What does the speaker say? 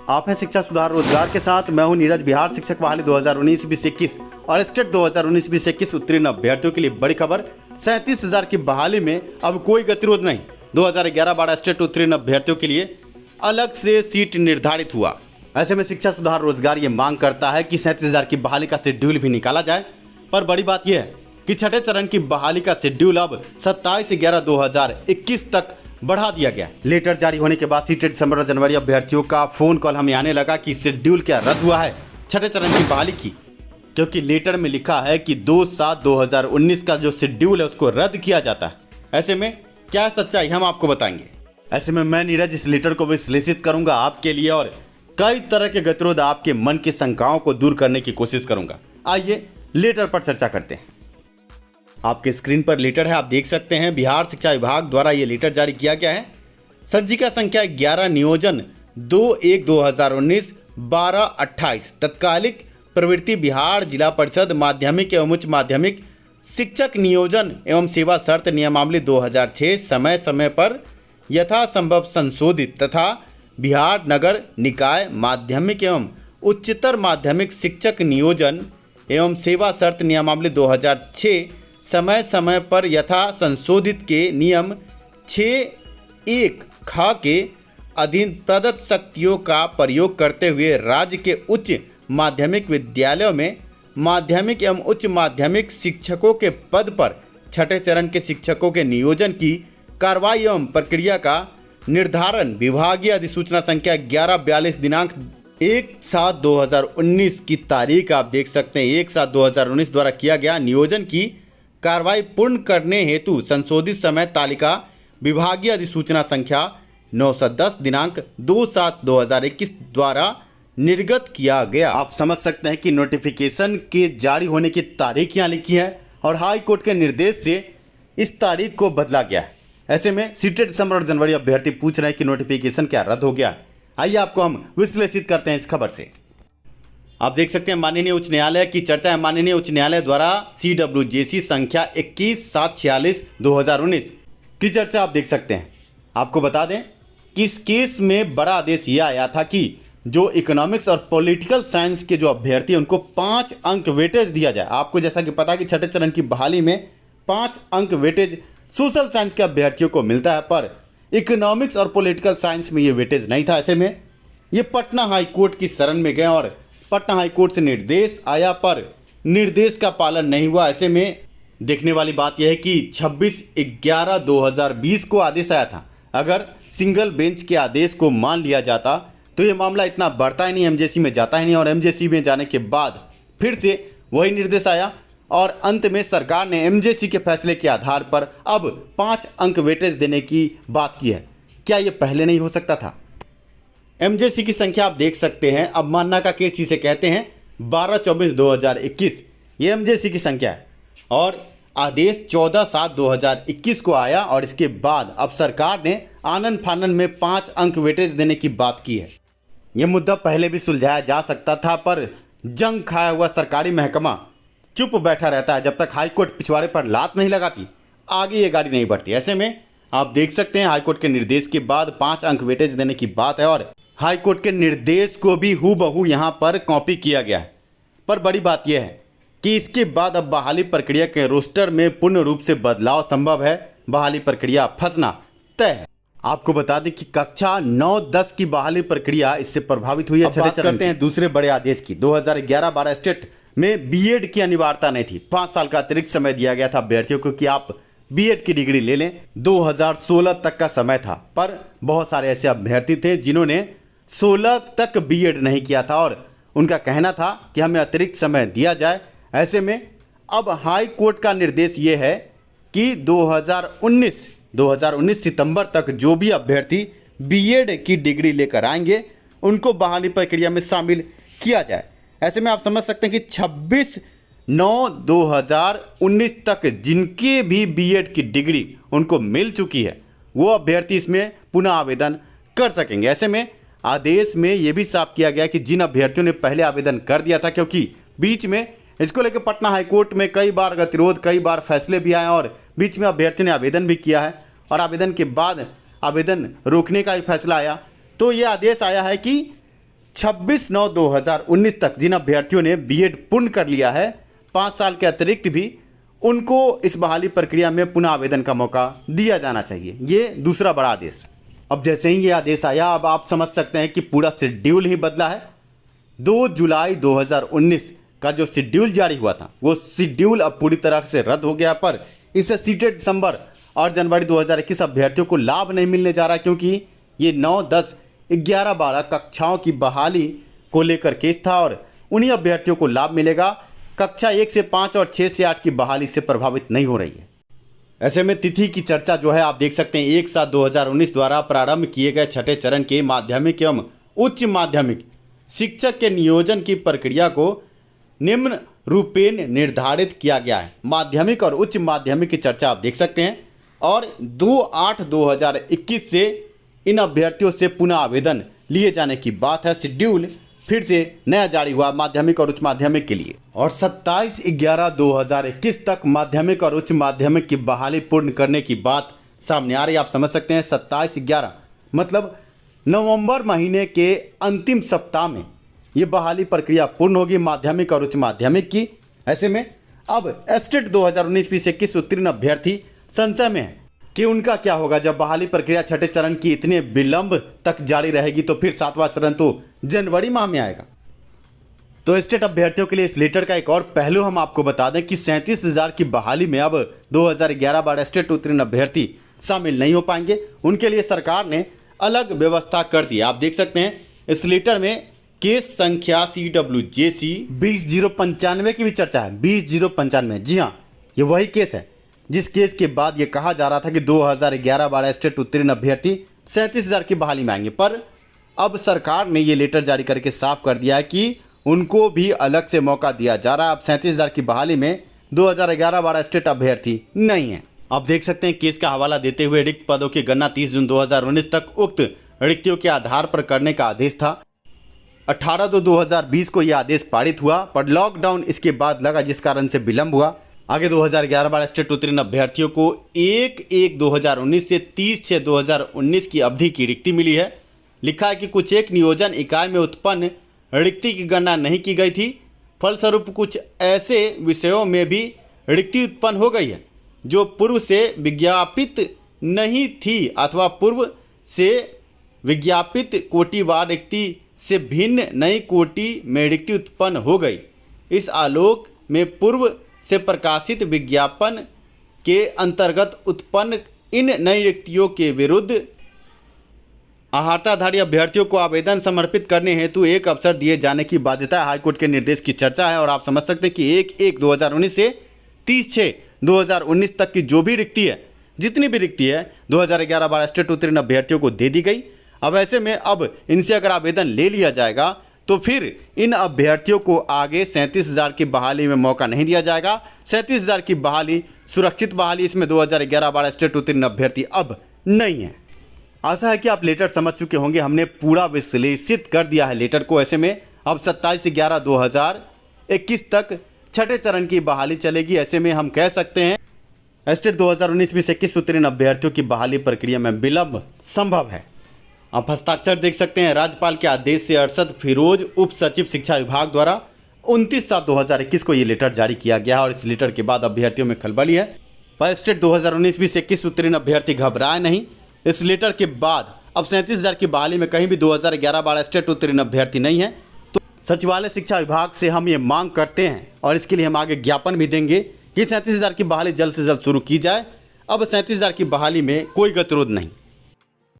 आप हैं शिक्षा सुधार रोजगार के साथ। मैं हूं नीरज। बिहार शिक्षक बहाली 2019-2021 और स्टेट 2019-2021 उत्तीर्ण अभ्यर्थियों के लिए बड़ी खबर। 37,000 की बहाली में अब कोई गतिरोध नहीं। 2011-12 स्टेट उत्तीर्ण अभ्यर्थियों के लिए अलग से सीट निर्धारित हुआ। ऐसे में शिक्षा सुधार रोजगार ये मांग करता है कि 37,000 की बहाली का शेड्यूल भी निकाला जाए। पर बड़ी बात यह है कि छठे चरण की बहाली का शेड्यूल अब 27/11/2021 तक बढ़ा दिया गया। लेटर जारी होने के बाद सीटेड दिसंबर और जनवरी अभ्यर्थियों का फोन कॉल हमें आने लगा कि शेड्यूल क्या रद्द हुआ है छठे चरण की बहाली की, क्योंकि लेटर में लिखा है कि 2/7/2019 का जो शेड्यूल है उसको रद्द किया जाता है। ऐसे में क्या सच्चाई हम आपको बताएंगे। ऐसे में मैं नीरज इस लेटर को विश्लेषित करूंगा आपके लिए और कई तरह के गतिरोध आपके मन की शंकाओं को दूर करने की कोशिश करूंगा। आइए लेटर पर चर्चा करते हैं। आपके स्क्रीन पर लेटर है, आप देख सकते हैं। बिहार शिक्षा विभाग द्वारा ये लेटर जारी किया गया है। संचिका संख्या 11 नियोजन 2/1/2019 12/28 तत्कालिक प्रवृत्ति बिहार जिला परिषद माध्यमिक एवं उच्च माध्यमिक शिक्षक नियोजन एवं सेवा शर्त नियमावली 2006 समय समय पर यथासंभव संशोधित तथा बिहार नगर निकाय माध्यमिक एवं उच्चतर माध्यमिक शिक्षक नियोजन एवं सेवा शर्त नियमावली 2006 समय समय पर यथा संशोधित के नियम 6(1) ख के अधीन प्रदत्त शक्तियों का प्रयोग करते हुए राज्य के उच्च माध्यमिक विद्यालयों में माध्यमिक एवं उच्च माध्यमिक शिक्षकों के पद पर छठे चरण के शिक्षकों के नियोजन की कार्रवाई एवं प्रक्रिया का निर्धारण विभागीय अधिसूचना संख्या 1142 दिनांक 1/7/2019 की तारीख आप देख सकते हैं 1/7/2019 द्वारा किया गया। नियोजन की कार्रवाई पूर्ण करने हेतु संशोधित समय तालिका विभागीय अधिसूचना संख्या 910 दिनांक 2/7/2021 द्वारा निर्गत किया गया। आप समझ सकते हैं कि नोटिफिकेशन के जारी होने की तारीख यहाँ लिखी है और हाई कोर्ट के निर्देश से इस तारीख को बदला गया है। ऐसे में सीटेड दिसंबर और जनवरी अभ्यर्थी पूछ रहे हैं कि नोटिफिकेशन क्या रद्द हो गया। आइए आपको हम विश्लेषित करते हैं इस खबर से। आप देख सकते हैं माननीय उच्च न्यायालय की चर्चा है। माननीय उच्च न्यायालय द्वारा CWJC संख्या 21/746/2019 की चर्चा आप देख सकते हैं। आपको बता दें कि इस केस में बड़ा आदेश यह आया था कि जो इकोनॉमिक्स और पॉलिटिकल साइंस के जो अभ्यर्थी हैं उनको 5 अंक वेटेज दिया जाए। आपको जैसा कि पता है कि छठे चरण की बहाली में 5 अंक वेटेज सोशल साइंस के अभ्यर्थियों को मिलता है, पर इकोनॉमिक्स और पॉलिटिकल साइंस में ये वेटेज नहीं था। ऐसे में ये पटना हाई कोर्ट की शरण में गए और पटना हाई कोर्ट से निर्देश आया, पर निर्देश का पालन नहीं हुआ। ऐसे में देखने वाली बात यह है कि 26/11/2020 को आदेश आया था। अगर सिंगल बेंच के आदेश को मान लिया जाता तो ये मामला इतना बढ़ता ही नहीं, MJC में जाता ही नहीं, और MJC में जाने के बाद फिर से वही निर्देश आया और अंत में सरकार ने MJC के फैसले के आधार पर अब 5 अंक वेटेज देने की बात की है। क्या ये पहले नहीं हो सकता था? MJC की संख्या आप देख सकते हैं, अवमानना का केस इसे कहते हैं, 12/24/2021 ये MJC की संख्या है और आदेश 14/7/2021 को आया और इसके बाद अब सरकार ने आनन फानन में 5 अंक वेटेज देने की बात की है। ये मुद्दा पहले भी सुलझाया जा सकता था, पर जंग खाया हुआ सरकारी महकमा चुप बैठा रहता है। जब तक हाईकोर्ट पिछवाड़े पर लात नहीं लगाती आगे ये गाड़ी नहीं बढ़ती। ऐसे में आप देख सकते हैं हाईकोर्ट के निर्देश के बाद 5 अंक वेटेज देने की बात है और हाईकोर्ट के निर्देश को भी हूबहू यहाँ पर कॉपी किया गया है। पर बड़ी बात यह है कि इसके बाद अब बहाली प्रक्रिया के रोस्टर में पूर्ण रूप से बदलाव संभव है। बहाली प्रक्रिया फंसना तय है। आपको बता दें कि कक्षा 9-10 की बहाली प्रक्रिया इससे प्रभावित हुई है। छठे चरण करते हैं दूसरे बड़े आदेश की। 2011-12 स्टेट में बीएड की अनिवार्यता नहीं थी। 5 साल का अतिरिक्त समय दिया गया था अभ्यर्थियों को कि आप बीएड की डिग्री ले लें। 2016 तक का समय था, पर बहुत सारे ऐसे अभ्यर्थी थे जिन्होंने 16 तक बीएड नहीं किया था और उनका कहना था कि हमें अतिरिक्त समय दिया जाए। ऐसे में अब हाई कोर्ट का निर्देश ये है कि 2019 सितंबर तक जो भी अभ्यर्थी बीएड की डिग्री लेकर आएंगे उनको बहाली प्रक्रिया में शामिल किया जाए। ऐसे में आप समझ सकते हैं कि 26/9/2019 तक जिनके भी बीएड की डिग्री उनको मिल चुकी है वो अभ्यर्थी इसमें पुनः आवेदन कर सकेंगे। ऐसे में आदेश में ये भी साफ किया गया कि जिन अभ्यर्थियों ने पहले आवेदन कर दिया था, क्योंकि बीच में इसको लेकर पटना हाईकोर्ट में कई बार गतिरोध, कई बार फैसले भी आए और बीच में अभ्यर्थियों ने आवेदन भी किया है और आवेदन के बाद आवेदन रोकने का भी फैसला आया। तो ये आदेश आया है कि 26/9/2019 तक जिन अभ्यर्थियों ने बीएड पूर्ण कर लिया है 5 साल के अतिरिक्त भी, उनको इस बहाली प्रक्रिया में पुनः आवेदन का मौका दिया जाना चाहिए। ये दूसरा बड़ा आदेश। अब जैसे ही ये आदेश आया, अब आप समझ सकते हैं कि पूरा शेड्यूल ही बदला है। 2 जुलाई 2019 का जो शेड्यूल जारी हुआ था, वो शेड्यूल अब पूरी तरह से रद्द हो गया। पर इससे सीटेड दिसंबर और जनवरी 2021 अभ्यर्थियों को लाभ नहीं मिलने जा रहा, क्योंकि ये 9, 10, 11, 12 कक्षाओं की बहाली को लेकर केस था और उन्हीं अभ्यर्थियों को लाभ मिलेगा। कक्षा 1 से 5 और 6 से 8 की बहाली से प्रभावित नहीं हो रही है। ऐसे में तिथि की चर्चा जो है, आप देख सकते हैं 1/7/2019 द्वारा प्रारंभ किए गए छठे चरण के माध्यमिक एवं उच्च माध्यमिक शिक्षक के नियोजन की प्रक्रिया को निम्न रूपेण निर्धारित किया गया है। माध्यमिक और उच्च माध्यमिक की चर्चा आप देख सकते हैं और 2/8/2021 से इन अभ्यर्थियों से पुनः आवेदन लिए जाने की बात है। शेड्यूल फिर से नया जारी हुआ माध्यमिक और उच्च माध्यमिक के लिए और 27/11/2021 तक माध्यमिक और उच्च माध्यमिक की बहाली पूर्ण करने की बात सामने आ रही है। आप समझ सकते हैं 27/11 मतलब नवंबर महीने के अंतिम सप्ताह में ये बहाली प्रक्रिया पूर्ण होगी माध्यमिक और उच्च माध्यमिक की। ऐसे में अब एस्टेट 2019-2021 उत्तीर्ण अभ्यर्थी संशय में है कि उनका क्या होगा जब बहाली प्रक्रिया छठे चरण की इतने विलंब तक जारी रहेगी, तो फिर 7वां चरण तो जनवरी माह में आएगा। तो स्टेट अभ्यर्थियों के लिए इस लेटर का एक और पहलू हम आपको बता दें कि 37,000 की बहाली में अब 2011-12 स्टेट उत्तीर्ण अभ्यर्थी शामिल नहीं हो पाएंगे। उनके लिए सरकार ने अलग व्यवस्था कर दी। आप देख सकते हैं इस लेटर में केस संख्या CWJC 20095 की भी चर्चा है। 20095, जी हाँ, ये वही केस है जिस केस के बाद ये कहा जा रहा था कि 2011-12 स्टेट उत्तीर्ण अभ्यर्थी 37,000 की बहाली में आएंगे। पर अब सरकार ने ये लेटर जारी करके साफ कर दिया है कि उनको भी अलग से मौका दिया जा रहा है। अब 37,000 की बहाली में 2011-12 स्टेट अभ्यर्थी नहीं है। आप देख सकते हैं केस का हवाला देते हुए रिक्त पदों की गणना 30 जून 2019 तक उक्त रिक्तियों के आधार पर करने का आदेश था। 18/2/2020 को यह आदेश पारित हुआ, पर लॉकडाउन इसके बाद लगा, जिस कारण से विलंब हुआ। आगे 2011-12 स्टेट उत्तीर्ण अभ्यर्थियों को 1/1/2019 से 30/6/2019 की अवधि की रिक्ति मिली है। लिखा है कि कुछ एक नियोजन इकाई में उत्पन्न रिक्ति की गणना नहीं की गई थी, फलस्वरूप कुछ ऐसे विषयों में भी रिक्ति उत्पन्न हो गई है जो पूर्व से विज्ञापित नहीं थी अथवा पूर्व से विज्ञापित कोटिवार रिक्ति से भिन्न नई कोटि में रिक्ति उत्पन्न हो गई। इस आलोक में पूर्व से प्रकाशित विज्ञापन के अंतर्गत उत्पन्न इन नई रिक्तियों के विरुद्ध अहर्ताधारी अभ्यर्थियों को आवेदन समर्पित करने हेतु एक अवसर दिए जाने की बाध्यता हाईकोर्ट के निर्देश की चर्चा है। और आप समझ सकते हैं कि 1/1/2019 से 30/6/2019 तक की जो भी रिक्ति है, जितनी भी रिक्ति है 2011-12 स्टेट उत्तीर्ण अभ्यर्थियों को दे दी गई। अब ऐसे में अब इनसे अगर आवेदन ले लिया जाएगा तो फिर इन अभ्यर्थियों को आगे 37,000 की बहाली में मौका नहीं दिया जाएगा। 37,000 की बहाली सुरक्षित बहाली, इसमें 2011-12 स्टेट उत्तीर्ण अभ्यर्थी अब नहीं है। आशा है कि आप लेटर समझ चुके होंगे। हमने पूरा विश्लेषित कर दिया है लेटर को। ऐसे में अब 27/11/2021 तक छठे चरण की बहाली चलेगी। ऐसे में हम कह सकते हैं स्टेट 2019-2021 उत्तीर्ण अभ्यर्थियों की बहाली प्रक्रिया में विलंब संभव है। आप हस्ताक्षर देख सकते हैं राज्यपाल के आदेश से अरशद फिरोज उप सचिव शिक्षा विभाग द्वारा 29/7/2021 को ये लेटर जारी किया गया और इस लेटर के बाद अभ्यर्थियों में खलबली है। पर स्टेट 2019-2021 उत्तीर्ण अभ्यर्थी घबराए नहीं। इस लेटर के बाद अब 37,000 की बहाली में कहीं भी 2011-12 स्टेट उत्तीर्ण अभ्यर्थी नहीं है। तो सचिवालय शिक्षा विभाग से हम ये मांग करते हैं और इसके लिए हम आगे ज्ञापन भी देंगे कि 37,000 की बहाली जल्द से जल्द शुरू की जाए। अब 37,000 की बहाली में कोई गतिरोध नहीं।